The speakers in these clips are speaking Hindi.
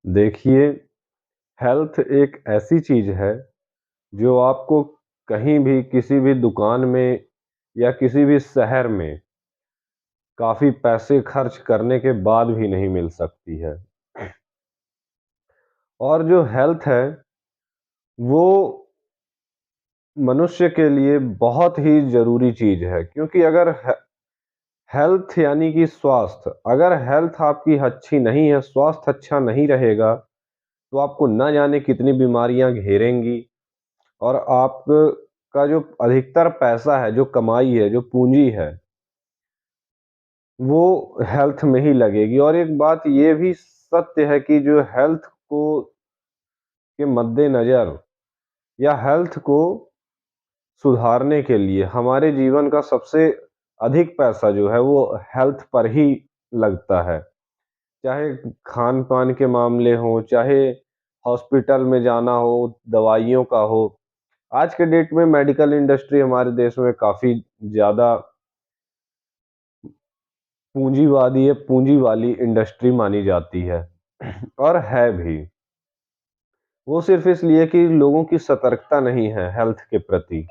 देखिए, हेल्थ एक ऐसी चीज़ है, जो आपको कहीं भी, किसी भी दुकान में या किसी भी शहर में काफ़ी पैसे खर्च करने के बाद भी नहीं मिल सकती है। और जो हेल्थ है, वो मनुष्य के लिए बहुत ही ज़रूरी चीज़ है, क्योंकि अगर हेल्थ यानी कि स्वास्थ्य, अगर हेल्थ आपकी अच्छी नहीं है, स्वास्थ्य अच्छा नहीं रहेगा, तो आपको ना जाने कितनी बीमारियाँ घेरेंगी और आप का जो अधिकतर पैसा है, जो कमाई है, जो पूँजी है, वो हेल्थ में ही लगेगी। और एक बात ये भी सत्य है कि जो हेल्थ को के मद्देनज़र या हेल्थ को सुधारने के लिए हमारे जीवन का सबसे अधिक पैसा जो है वो हेल्थ पर ही लगता है। चाहे खान-पान के मामले हों, चाहे हॉस्पिटल में जाना हो, दवाइयों का हो। आज के डेट में मेडिकल इंडस्ट्री हमारे देश में काफ़ी ज़्यादा पूँजी वाली इंडस्ट्री मानी जाती है और है भी। वो सिर्फ़ इसलिए कि लोगों की सतर्कता नहीं है हेल्थ के प्रति।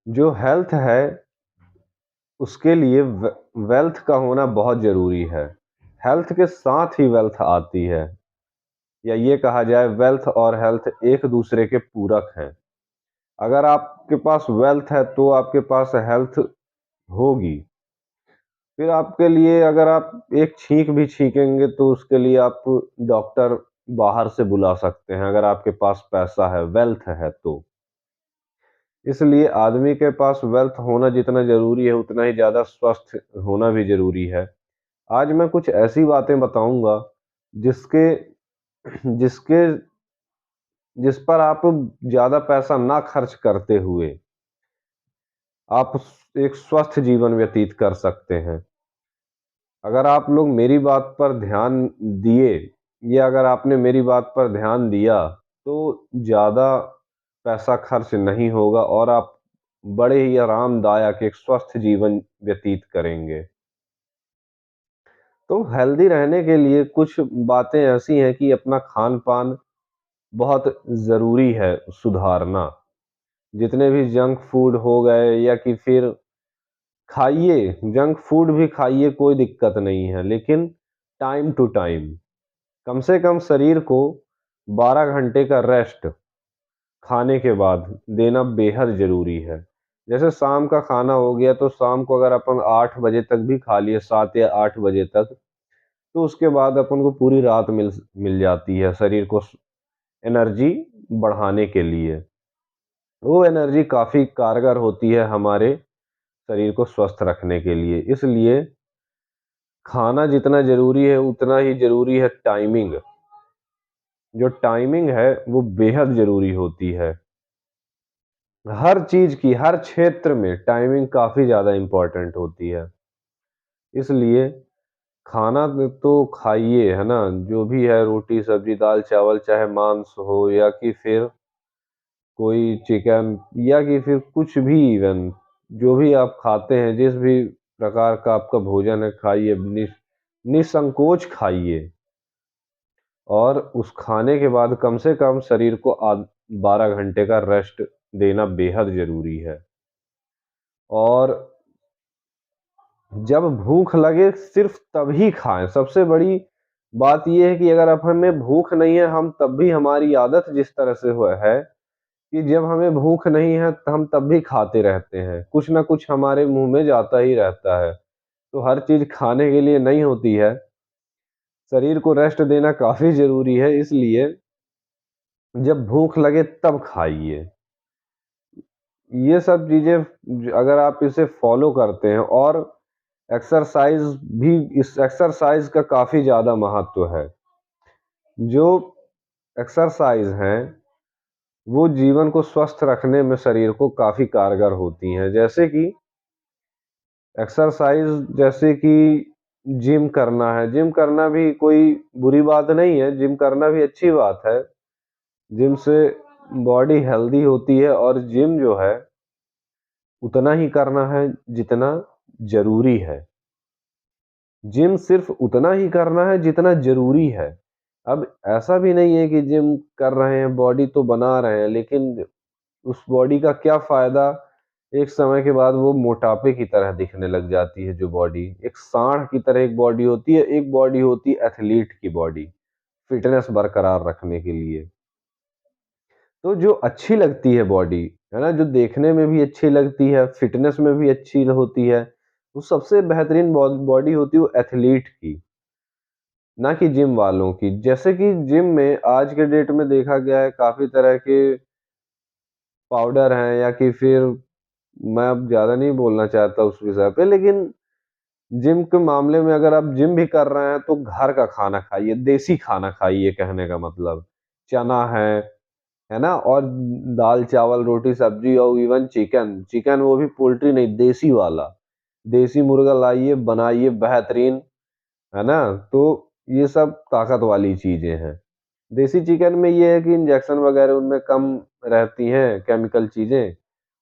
जो हेल्थ है, उसके लिए वेल्थ का होना बहुत ज़रूरी है। हेल्थ के साथ ही वेल्थ आती है, या ये कहा जाए वेल्थ और हेल्थ एक-दूसरे के पूरक हैं। अगर आपके पास वेल्थ है, तो आपके पास हेल्थ होगी। फिर आपके लिए, अगर आप एक छींक भी छींकेंगे तो उसके लिए आप डॉक्टर बाहर से बुला सकते हैं, अगर आपके पास पैसा है, वेल्थ है तो। इसलिए आदमी के पास वेल्थ होना जितना ज़रूरी है, उतना ही ज़्यादा स्वस्थ होना भी ज़रूरी है। आज मैं कुछ ऐसी बातें बताऊँगा जिसके जिसके जिस पर आप ज़्यादा पैसा ना खर्च करते हुए आप एक स्वस्थ जीवन व्यतीत कर सकते हैं। अगर आप लोग मेरी बात पर ध्यान दिए, या अगर आपने मेरी बात पर ध्यान दिया, तो ज़्यादा पैसा खर्च नहीं होगा और आप बड़े ही आरामदायक एक स्वस्थ जीवन व्यतीत करेंगे। तो हेल्दी रहने के लिए कुछ बातें ऐसी हैं कि अपना खान-पान बहुत ज़रूरी है सुधारना। जितने भी जंक फूड हो गए, या कि फिर खाइए, जंक फूड भी खाइए, कोई दिक्कत नहीं है, लेकिन टाइम टू टाइम। कम से कम शरीर को 12 घंटे का रेस्ट खाने के बाद देना बेहद ज़रूरी है। जैसे शाम का खाना हो गया, तो शाम को अगर अपन 8 बजे तक भी खा लिए, 7 या 8 बजे तक, तो उसके बाद अपन को पूरी रात मिल मिल जाती है शरीर को एनर्जी बढ़ाने के लिए। वो एनर्जी काफ़ी कारगर होती है हमारे शरीर को स्वस्थ रखने के लिए। इसलिए खाना जितना ज़रूरी है, उतना ही ज़रूरी है टाइमिंग। जो टाइमिंग है, वो बेहद ज़रूरी होती है। हर चीज़ की, हर क्षेत्र में टाइमिंग काफ़ी ज़्यादा इम्पोर्टेंट होती है। इसलिए खाना तो खाइए, है ना? जो भी है, रोटी, सब्ज़ी, दाल, चावल, चाहे मांस हो, या कि फिर कोई चिकन, या कि फिर कुछ भी, इवन जो भी आप खाते हैं, जिस भी प्रकार का आपका भोजन है, खाइए, निसंकोच खाइए। और उस खाने के बाद कम से कम शरीर को 12 घंटे का रेस्ट देना बेहद ज़रूरी है। और जब भूख लगे सिर्फ़ तभी खाएँ। सबसे बड़ी बात ये है कि अगर अब हमें भूख नहीं है, हम तब भी, हमारी आदत जिस तरह से है कि जब हमें भूख नहीं है, तो हम तब भी खाते रहते हैं। कुछ न कुछ हमारे मुँह में जाता ही रहता है। तो हर चीज़ खाने के लिए नहीं होती है। शरीर को रेस्ट देना काफ़ी ज़रूरी है, इसलिए जब भूख लगे तब खाइए। ये सब चीज़ें अगर आप इसे फ़ॉलो करते हैं, और एक्सरसाइज़ भी, इस एक्सरसाइज़ का काफ़ी ज़्यादा महत्व है। जो एक्सरसाइज़ हैं, वो जीवन को स्वस्थ रखने में शरीर को काफ़ी कारगर होती हैं। जैसे कि एक्सरसाइज़, जैसे कि जिम करना है, जिम करना भी कोई बुरी बात नहीं है, जिम करना भी अच्छी बात है। जिम से बॉडी हेल्दी होती है, और जिम जो है, उतना ही करना है जितना ज़रूरी है। जिम सिर्फ़ उतना ही करना है जितना ज़रूरी है। अब ऐसा भी नहीं है कि जिम कर रहे हैं, बॉडी तो बना रहे हैं, लेकिन उस बॉडी का क्या फ़ायदा? एक समय के बाद वो मोटापे की तरह दिखने लग जाती है जो बॉडी। एक साँड़ की तरह एक बॉडी होती है, एक बॉडी होती है एथलीट की बॉडी, फ़िटनेस बरकरार रखने के लिए। तो जो अच्छी लगती है बॉडी, है ना? जो देखने में भी अच्छी लगती है, फ़िटनेस में भी अच्छी होती है, वो सबसे बेहतरीन बॉडी होती है वो एथलीट की, ना कि जिम वालों की। जैसे कि जिम में आज के डेट में देखा गया है काफ़ी तरह के पाउडर हैं या कि फिर मैं अब ज़्यादा नहीं बोलना चाहता उस विषय पे, लेकिन जिम के मामले में अगर आप जिम भी कर रहे हैं तो घर का खाना खाइए, देसी खाना खाइए कहने का मतलब। चना है ना? और दाल, चावल, रोटी, सब्ज़ी और इवन चिकन, चिकन वो भी पोल्ट्री नहीं, देसी वाला। देसी मुर्गा लाइए, बनाइए बेहतरीन, है ना? तो ये सब ताकत वाली चीज़ें हैं। देसी चिकन में ये है कि इंजेक्शन वगैरह उनमें कम रहती हैं, केमिकल चीज़ें,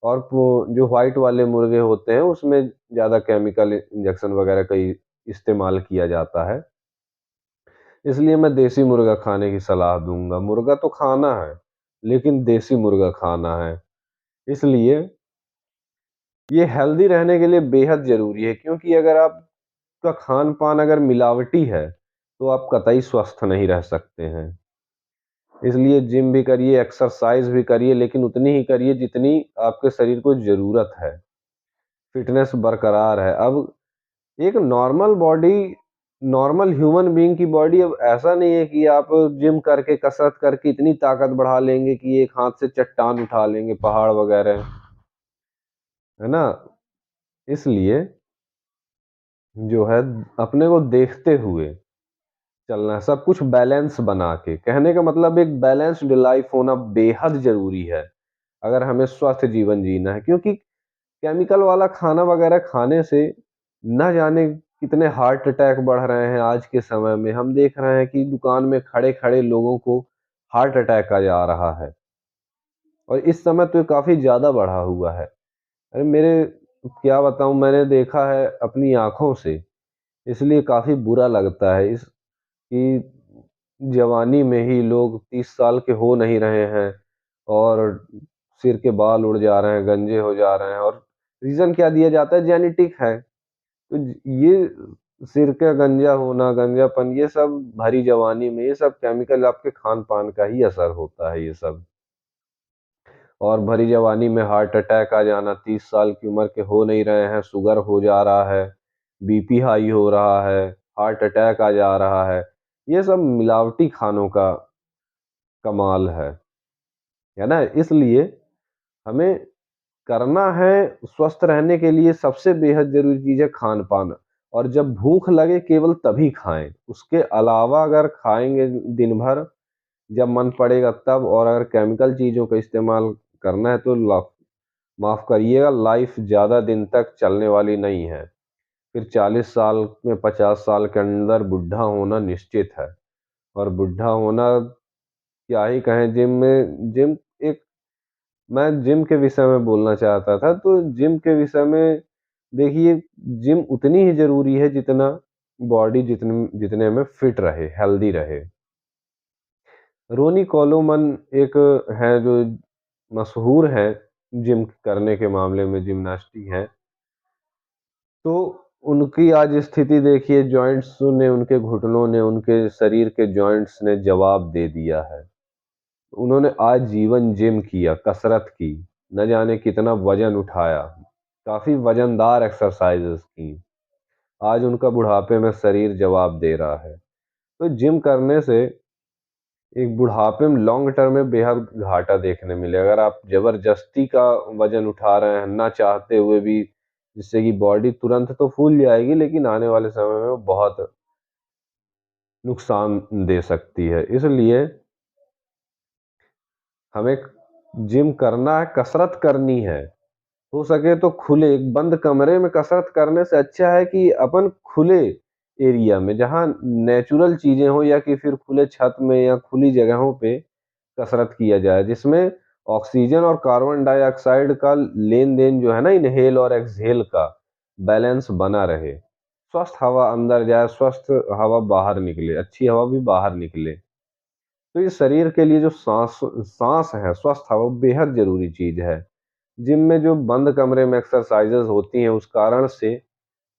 और वो जो व्हाइट वाले मुर्गे होते हैं उसमें ज़्यादा केमिकल इंजेक्शन वगैरह का इस्तेमाल किया जाता है। इसलिए मैं देसी मुर्गा खाने की सलाह दूँगा। मुर्गा तो खाना है, लेकिन देसी मुर्गा खाना है। इसलिए ये हेल्दी रहने के लिए बेहद ज़रूरी है, क्योंकि अगर आपका खान-पान अगर मिलावटी है, तो आप कतई स्वस्थ नहीं रह सकते हैं। इसलिए जिम भी करिए, एक्सरसाइज़ भी करिए, लेकिन उतनी ही करिए जितनी आपके शरीर को ज़रूरत है। फ़िटनेस बरकरार है। अब एक नॉर्मल ह्यूमन बीइंग की बॉडी अब ऐसा नहीं है कि आप जिम करके, कसरत करके इतनी ताकत बढ़ा लेंगे कि एक हाथ से चट्टान उठा लेंगे, पहाड़ वगैरह, है ना? इसलिए जो है अपने को देखते हुए चलना है, सब कुछ बैलेंस बना के। कहने का मतलब एक बैलेंस्ड लाइफ़ होना बेहद ज़रूरी है, अगर हमें स्वस्थ जीवन जीना है, क्योंकि केमिकल वाला खाना वगैरह खाने से ना जाने कितने हार्ट अटैक बढ़ रहे हैं आज के समय में। हम देख रहे हैं कि दुकान में खड़े-खड़े लोगों को हार्ट अटैक आ जा रहा है, और इस समय तो ये काफ़ी ज़्यादा बढ़ा हुआ है। अरे मेरे क्या बताऊँ, मैंने देखा है अपनी आँखों से, इसलिए काफ़ी बुरा लगता है कि जवानी में ही लोग 30 साल के हो नहीं रहे हैं और सिर के बाल उड़ जा रहे हैं, गंजे हो जा रहे हैं, और रीज़न क्या दिया जाता है? जेनेटिक है। तो ये सिर का गंजा होना, गंजापन, ये सब भरी जवानी में, ये सब केमिकल आपके खान-पान का ही असर होता है ये सब। और भरी जवानी में हार्ट अटैक आ जाना, 30 साल की उम्र के हो नहीं रहे हैं, शुगर हो जा रहा है, बीपी हाई हो रहा है, हार्ट अटैक आ जा रहा है। ये सब मिलावटी खानों का कमाल है ना? इसलिए हमें करना है, स्वस्थ रहने के लिए सबसे बेहद ज़रूरी चीज़ है खान-पान, और जब भूख लगे केवल तभी खाएँ। उसके अलावा अगर खाएँगे दिन भर, जब मन पड़ेगा तब, और अगर केमिकल चीज़ों का इस्तेमाल करना है तो माफ़ करिएगा, लाइफ़ ज़्यादा दिन तक चलने वाली नहीं है। फिर 40 साल में, 50 साल के अंदर बुड्ढा होना निश्चित है, और बुड्ढा होना क्या ही कहें, जिम एक मैं जिम के विषय में बोलना चाहता था, तो जिम के विषय में देखिए, जिम उतनी ही ज़रूरी है जितना बॉडी जितने में फिट रहे, हेल्दी रहे। रोनी कोलोमन एक हैं जो मशहूर हैं जिम करने के मामले में, जिम्नास्टिक हैं। तो उनकी आज स्थिति देखिए, जॉइंट्स ने, उनके घुटनों ने, उनके शरीर के जॉइंट्स ने जवाब दे दिया है। उन्होंने आजीवन जिम किया, कसरत की, न जाने कितना वज़न उठाया, काफ़ी वज़नदार एक्सरसाइज़ेज़ की। आज उनका बुढ़ापे में शरीर जवाब दे रहा है। तो जिम करने से एक बुढ़ापे में लॉन्ग टर्म में बेहद घाटा देखने मिलेगा। अगर आप ज़बरदस्ती का वज़न उठा रहे हैं, ना चाहते हुए भी, जिससे कि बॉडी तुरंत तो फूल जाएगी, लेकिन आने वाले समय में वो बहुत नुकसान दे सकती है। इसलिए हमें जिम करना है, कसरत करनी है। हो सके तो खुले एक बंद कमरे में कसरत करने से अच्छा है कि अपन खुले एरिया में, जहाँ नेचुरल चीज़ें हों, या कि फिर खुले छत में या खुली जगहों पे कसरत किया जाए, जिसमें ऑक्सीजन और कार्बन डाइऑक्साइड का लेन-देन जो है ना, इनहेल और एक्सहेल का बैलेंस बना रहे। स्वस्थ हवा अंदर जाए, स्वस्थ हवा बाहर निकले, अच्छी हवा भी बाहर निकले। तो ये शरीर के लिए जो साँस है, स्वस्थ है, वो बेहद ज़रूरी चीज़ है। जिम में जो बंद कमरे में एक्सरसाइज़ेज़ होती हैं, उस कारण से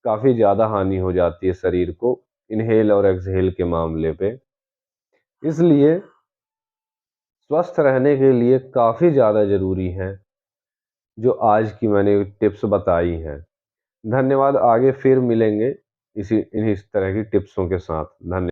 काफ़ी ज़्यादा हानि हो जाती है शरीर को, इन्हेल और एक्सहेल के मामले पे। इसलिए स्वस्थ रहने के लिए काफ़ी ज़्यादा ज़रूरी हैं, जो आज की मैंने टिप्स बताई हैं। धन्यवाद, आगे फिर मिलेंगे इसी तरह की टिप्सों के साथ। धन्य